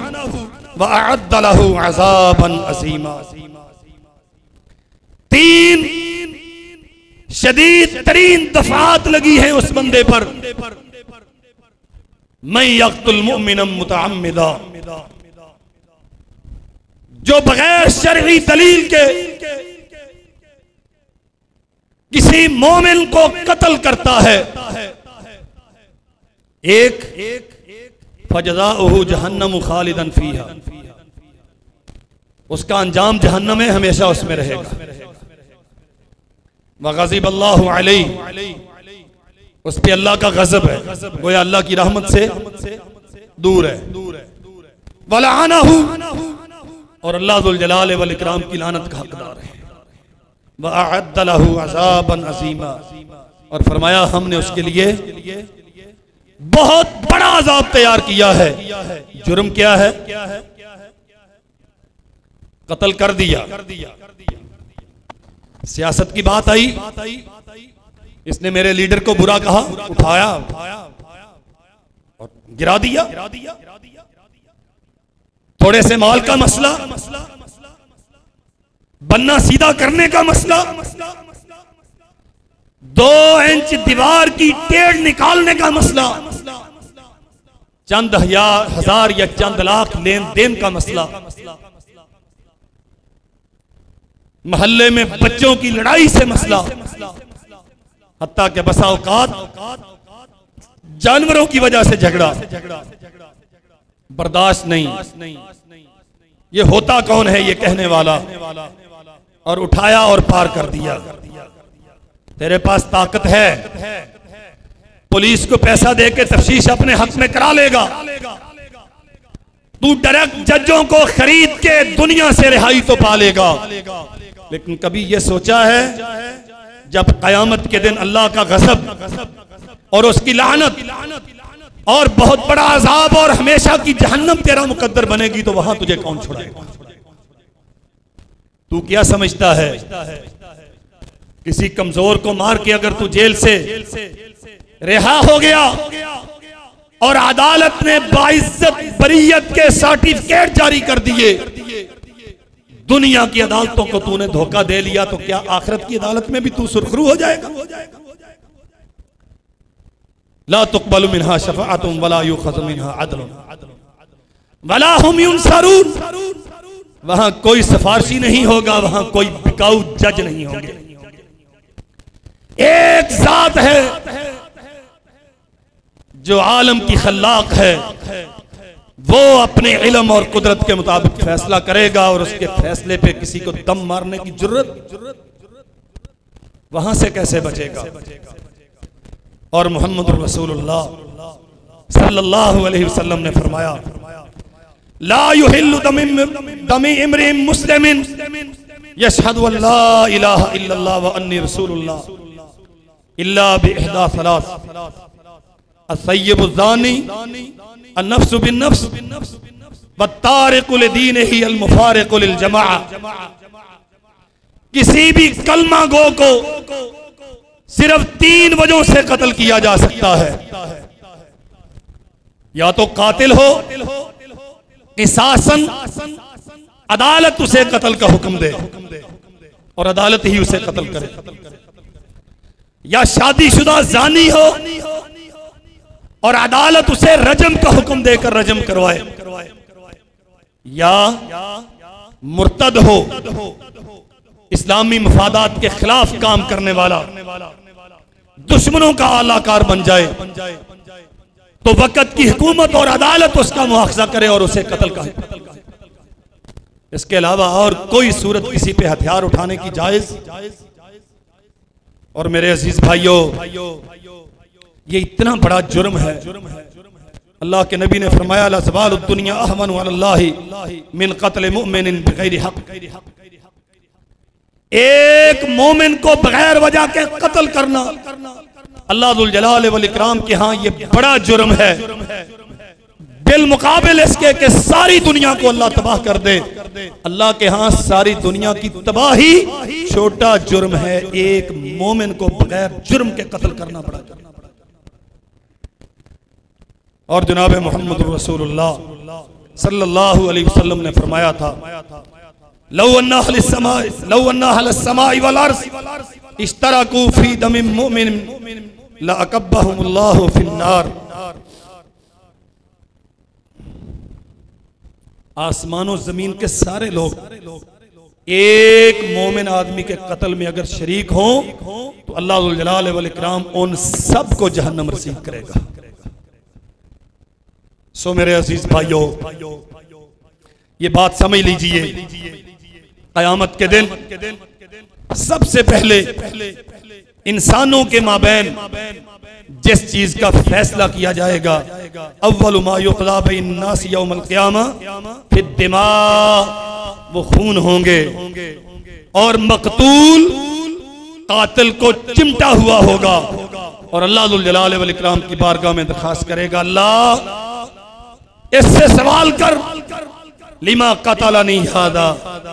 व अअद्द लहु अज़ाबन अज़ीमा। तीन शदीद तरीन दफात लगी है उस बंदे पर। मैं यक़्तुल मुमिनन मुतअम्मिदा, जो बगैर शरई दलील के किसी मोमिन को कत्ल करता है। एक फजज़ाउहु जहन्नम खालिदन फीहा, उसका अंजाम जहन्नम है, हमेशा उसमें रहेगा। वग़ज़िब अल्लाहु अलैहि, उस पे अल्लाह का गजब है, गोया अल्लाह की रहमत से दूर है। वलअनहु, और अल्लाह जुल जलाल वल इकराम की लानत का हकदार है। वअअद्द लहु अज़ाबन अज़ीमा, और फरमाया हमने उसके लिए बहुत बड़ा अज़ाब तैयार किया है। जुर्म क्या है? कत्ल कर दिया। सियासत की बात आई, इसने मेरे लीडर को बुरा कहा, उठाया और गिरा दिया। थोड़े से माल का मसला, बनना सीधा करने का मसला, 2 इंच दीवार की टेढ़ निकालने का मसला, चंद हजार या चंद लाख लेन देन का मसला, मोहल्ले में बच्चों की लड़ाई से मसला, हत्ता के बसा औकात जानवरों की वजह से झगड़ा। बर्दाश्त नहीं। ये होता कौन है ये कहने वाला, और उठाया और पार कर दिया। तेरे पास ताकत है, पुलिस को पैसा देके तफ्तीश अपने हक में करा लेगा। तू डायरेक्ट जजों को खरीद के दुनिया से रिहाई तो पा लेगा। लेकिन कभी ये सोचा है जब कयामत के दिन अल्लाह का गज़ब और उसकी लानत और बहुत बड़ा अजाब और हमेशा की जहन्नम तेरा मुकद्दर बनेगी, तो वहां तुझे कौन छुड़ाएगा? तू क्या समझता है किसी कमजोर को मार के अगर तू जेल से रिहा हो गया और अदालत ने बाइज्जत बरीयत के सर्टिफिकेट जारी कर दिए, दुनिया की अदालतों को तूने धोखा दे लिया, तो क्या आखिरत की अदालत में भी तू सुरखरू हो जाएगा? ला तुक़बलु मिन्हा शफ़ाअतुन वला युख़ज़ु मिन्हा अदलुन वला हुम युनसरून। वहां कोई सिफारशी नहीं होगा, वहां कोई बिकाऊ जज नहीं होंगे। एक जात है जो आलम की खल्लाक है, वो अपने इल्म और कुदरत के मुताबिक फैसला करेगा और उसके फैसले पे किसी को दम मारने की जरूरत वहां से कैसे बचेगा? और मोहम्मद रसूलुल्लाह सल्लल्लाहु अलैहि वसल्लम ने फरमाया, ला युहिल्लु दमी इम्रिइन मुस्लिमिन यशहदु अन ला इलाहा इल्लल्लाह व अन्नी रसूलुल्लाह इल्ला बिइहदा सलास अस्सय्यिबु ज़ानी अन्नफ्सु बिन्नफ्स वत्तारिकु लिदीनिही अलमुफारिकु लिलजमाअ। किसी भी कलमा गो को सिर्फ 3 वजहों से कत्ल किया जा सकता है। या तो कातिल हो, किसासन अदालत उसे कत्ल का हुक्म दे और अदालत ही उसे कत्ल करे, या शादीशुदा जानी हो और अदालत उसे रजम का हुक्म देकर रजम करवाए, या मुर्तद हो, इस्लामी मफादात के खिलाफ काम करने वाला, दुश्मनों का आलाकार बन जाए, तो वक़्त की हुकूमत और अदालत उसका मुआखजा करे और उसे कत्ल करे। इसके अलावा और कोई सूरत किसी पे हथियार उठाने की जायज। और मेरे अजीज भाइयों, ये इतना बड़ा जुर्म है। अल्लाह के नबी ने फरमाया, ला ज़वालु दुनिया अहवनु अलल्लाहि मिन क़त्ल मुमिनिन बिग़ैरि हक़। एक मोमिन को बगैर वजह के कत्ल करना अल्लाह जुल जलाल वल इकराम के यहाँ ये बड़ा जुर्म है। बिलमुकाबिल इसके कि सारी दुनिया को अल्लाह तबाह कर दे, अल्लाह के यहाँ सारी दुनिया की तबाही छोटा जुर्म है। एक मोमिन को बगैर जुर्म के कत्ल करना बड़ा जुर्म। और जनाब मोहम्मद रसूलुल्लाह सल्लल्लाहु अलैहि वसल्लम ने फरमाया था, लौ अन्ना अहलस समाई वल अर्ज़ इश्तरकू फी दमिन मुमिन लअकब्बहुमुल्लाहु फिन्नार। आसमानों जमीन के सारे लोग एक मोमिन आदमी के कत्ल में अगर शरीक हों तो अल्लाह जुल जलाल वल इकराम उन सब को जहन्नम रसीद करेगा। सो मेरे अजीज भाइयों, ये बात समझ लीजिए, क़यामत के दिन सबसे पहले इंसानों के माबैन जिस चीज का फैसला किया जाएगा, अव्वलु मा युक़ज़ा बैन नास यौमल क़ियामा फिद दिमा, वो खून होंगे और मक़तूल कातिल को चिमटा हुआ होगा और अल्लाह जुल जलाल वल इकराम की बारगाह में दरखास्त करेगा, अल्लाह इससे सवाल कर, लिमा क़तलनी हादा,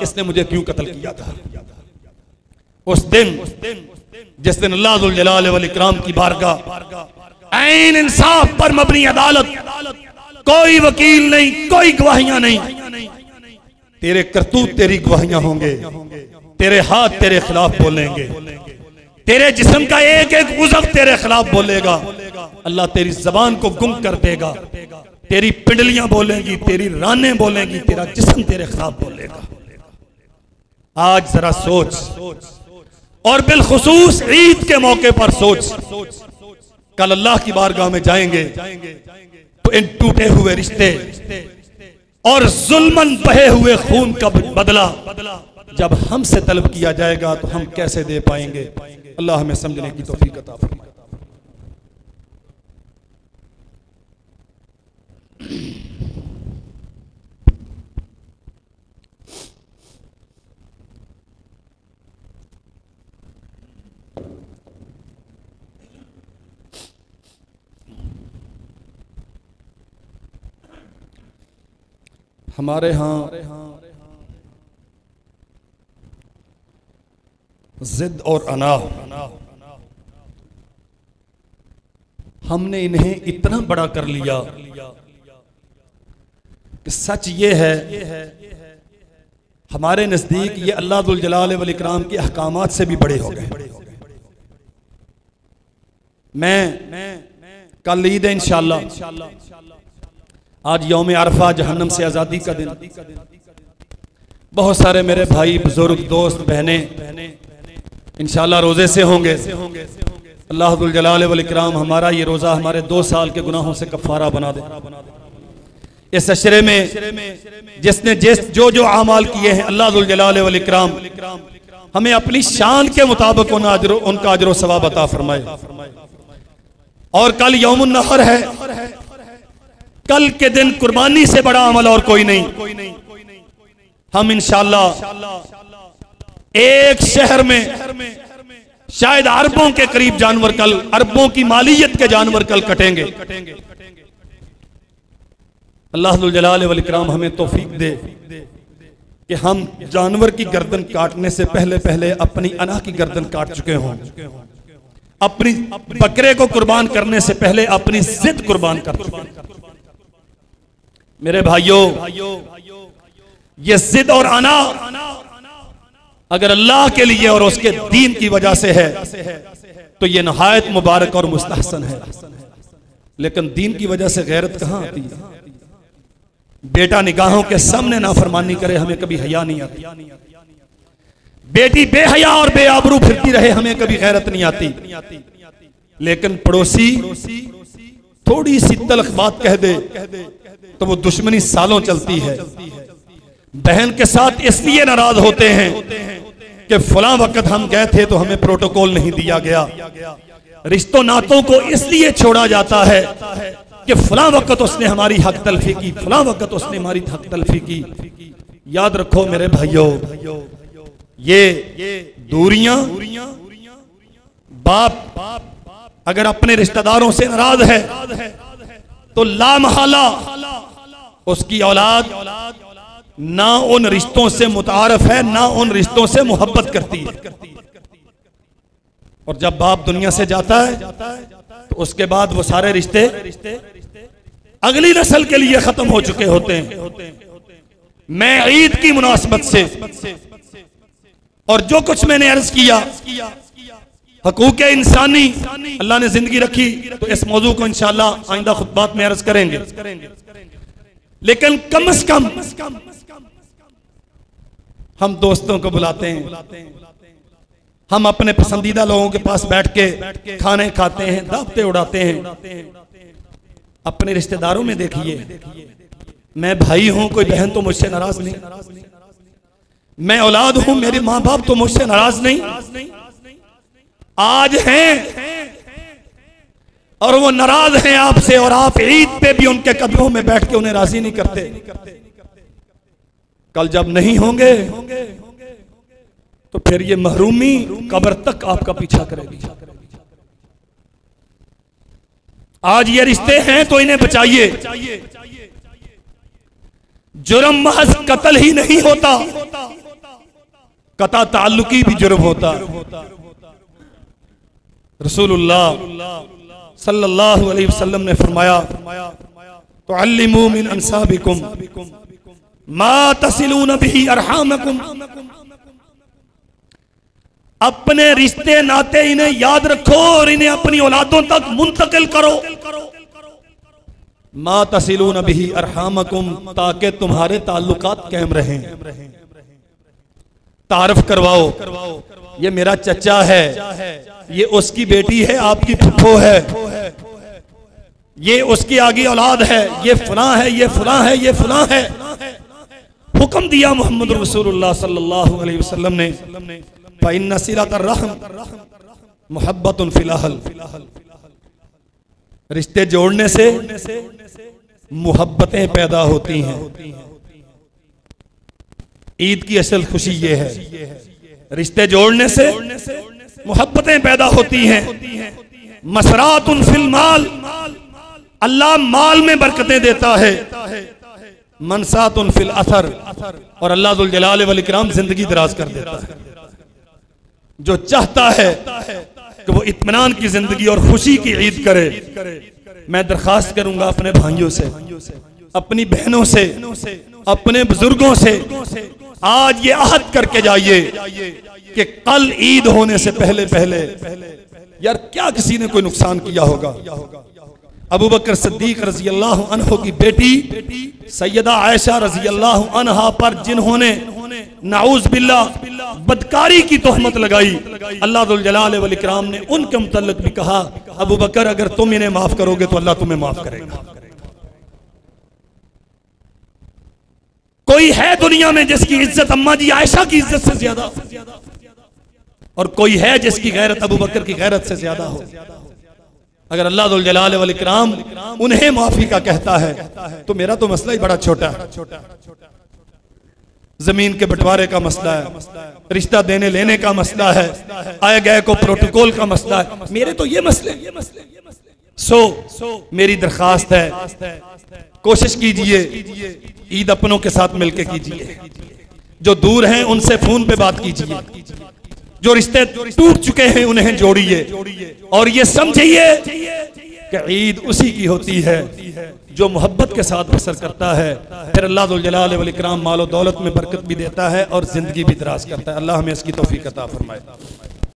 इसने मुझे क्यों कत्ल किया था। उस दिन जिस दिन अल्लाह जुल जलाल वल इकराम की बारगाह ऐन इंसाफ पर मबनी अदालत, कोई वकील नहीं, कोई गवाहियां नहीं, तेरे करतूत तेरी गवाहियां होंगे, तेरे हाथ तेरे खिलाफ बोलेंगे, तेरे जिस्म का एक एक उज़व तेरे खिलाफ बोलेगा। अल्लाह तेरी जबान को गुम कर देगा, तेरी पिंडलियां बोलेंगी, तेरी रानें बोलेंगी, तेरा जिस्म तेरे खिलाफ बोलेगा। आज जरा सोच, और बिलखुसूस ईद के मौके पर सोच, कल अल्लाह की बारगाह में जाएंगे तो इन टूटे हुए रिश्ते और जुल्मन बहे हुए खून का बदला जब हमसे तलब किया जाएगा तो हम कैसे दे पाएंगे। अल्लाह हमें समझने की तौफीक अता फरमाए। हमारे यहाँ जिद और अना, हमने इन्हें इतना बड़ा कर लिया कि सच ये है हमारे नजदीक ये अल्लाह दुल जलाल वल इकराम के अहकामात से भी बड़े हो गए। मैं कल ईद है इंशाअल्लाह, आज यौम अरफा जहन्नम से आज़ादी का दिन। बहुत सारे मेरे भाई बुजुर्ग दोस्त बहनें इंशाअल्लाह रोजे से होंगे। अल्लाह दुल जलाल वल इकराम हमारा ये रोज़ा हमारे 2 साल के गुनाहों से कफ़ारा बना दे। इस अशरे में जिसने जो जो आमाल किए हैं अल्लाह दुल जलाल वल इकराम हमें अपनी शान के मुताबिक उनका अजर सवाब अता फरमाए। और कल यौमुन नहर है, कल के दिन कुर्बानी से बड़ा अमल और कोई नहीं। हम इंशाअल्लाह एक शहर में शायद अरबों के करीब जानवर कल, अरबों की मालियत के जानवर कल कटेंगे। अल्लाह दुल जलाल वल इकराम हमें तौफीक दे कि हम जानवर की गर्दन काटने से पहले पहले अपनी अना की गर्दन काट चुके हों, अपनी बकरे को कुर्बान करने से पहले अपनी जिद कुर्बान कर चुके हैं। मेरे भाइयों, ये जिद और अना अगर अल्लाह के लिए और उसके दीन की वजह से है तो ये नहायत मुबारक और मुस्तहसन है। लेकिन दीन की वजह से गैरत कहां आती है? बेटा निगाहों के सामने नाफरमानी करे, हमें कभी हया नहीं आती। बेटी बेहया और बेआबरू फिरती रहे, हमें कभी गैरत नहीं आती। लेकिन पड़ोसी थोड़ी सी तल्ख बात कह दे तो वो दुश्मनी सालों चलती है। बहन के साथ इसलिए नाराज होते हैं कि फलां वक्त हम गए थे तो हमें प्रोटोकॉल नहीं दिया गया। रिश्तों नातों को इसलिए छोड़ा जाता है कि फलां वक्त उसने हमारी हक तलफी की, फलां वक्त उसने हमारी हक तलफी की। याद रखो मेरे भाइयों, ये दूरियां, बाप अगर अपने रिश्तेदारों से नाराज है तो लामहला उसकी औलाद ना उन रिश्तों से मुतारफ है, ना उन रिश्तों से मोहब्बत करती है। और जब बाप दुनिया से जाता है तो उसके बाद वो सारे रिश्ते अगली नस्ल के लिए खत्म हो चुके होते हैं। मैं ईद की मुनासबत से और जो कुछ मैंने अर्ज किया हकूक़ इंसानी, अल्लाह ने जिंदगी रखी तो इस मौजू को इंशाअल्लाह आइंदा खुतबात में अर्ज करेंगे। लेकिन कम से कम हम दोस्तों को बुलाते हैं, हम अपने पसंदीदा लोगों के पास बैठ के खाने खाते हैं, दावतें उड़ाते हैं। अपने रिश्तेदारों में देखिए, मैं भाई हूं, कोई बहन तो मुझसे नाराज नहीं, मैं औलाद हूं, मेरे माँ बाप तो मुझसे नाराज नहीं। आज हैं और वो नाराज हैं आपसे, और आप ईद पे भी उनके कदमों में बैठ के उन्हें राजी नहीं करते। कल जब नहीं होंगे तो फिर ये महरूमी कब्र तक आपका पीछा करेगी। आज ये रिश्ते हैं तो इन्हें बचाइए। जुर्म महज कत्ल ही नहीं होता, कता ताल्लुकी भी जुर्म होता। रसूलुल्लाह सल्लल्लाहु अलैहि वसल्लम ने फरमाया, तो अल्लिमू मिन अंसाबिकुम मा तसिलून बिही अरहामकुम। अपने रिश्ते नाते इन्हें याद रखो और इन्हें अपनी औलादों तक मुंतकिल करो। मा तसिलून बिही अरहामकुम, ताकि तुम्हारे ताल्लुकात कायम रहें। तारफ करवाओ, ये मेरा चचा है, ये उसकी बेटी है, आपकी फुफ्फो है, ये उसकी आगे औलाद है, ये फलां है, ये फलां है, ये फलां है। हुक्म दिया मोहम्मद रसूलुल्लाह सल्लल्लाहु अलैहि वसल्लम ने, फ़इन्न सिलतर रहम मुहब्बतुन फिल अहल। रिश्ते जोड़ने से मोहब्बतें पैदा होती हैं। ईद की असल खुशी ये है, रिश्ते जोड़ने से मोहब्बतें पैदा होती हैं। मसरातुन फिल माल, अल्लाह माल में बरकतें देता है। मनसातुन फिल असर, और अल्लाह दुल जलाल वल इकराम जिंदगी दराज कर देता है। जो चाहता है कि वो इत्मीनान की जिंदगी और खुशी की ईद करे, मैं दरखास्त करूंगा अपने भाइयों से, अपनी बहनों से, अपने बुजुर्गों से, आज ये अहद करके जाइए कि कल ईद होने से पहले पहले यार क्या किसी ने कोई नुकसान किया होगा। अबू बकर सिद्दीक रजी अल्लाह अन्हु की बेटी सैयदा आयशा रजी अल्लाह अन्हा पर जिन्होंने नाउज़ बिल्लाह बदकारी की तोहमत लगाई, अल्लाह दुल जलाल वल इकराम ने उनके मुतल्लिक भी कहा, अबू बकर अगर तुम इन्हें माफ करोगे तो अल्लाह तुम्हें माफ करेगा। कोई है दुनिया में जिसकी इज्जत अम्मा जी आयशा की इज्जत से ज्यादा, और कोई है जिसकी गैरत अबू बकर की गैरत से ज्यादा हो। अगर अल्लाह दुल जलाल वल इकराम उन्हें माफी का कहता है तो मेरा तो मसला ही बड़ा छोटा है। जमीन के बंटवारे का मसला है, रिश्ता देने लेने का मसला है, आए गए को प्रोटोकॉल का मसला है, मेरे तो ये मसले। मेरी दरखास्त है, कोशिश कीजिए ईद अपनों के साथ मिलकर कीजिए, जो दूर हैं उनसे फोन पे बात कीजिए, जो रिश्ते टूट चुके हैं उन्हें जोड़िए, और ये समझिए कि ईद उसी की होती है जो मोहब्बत के साथ बसर करता है। फिर अल्लाह दुल जलाल वल इकराम मालो दौलत में बरकत भी देता है और जिंदगी भी दराज करता है। अल्लाह हमें इसकी तौफीक अता फरमाए।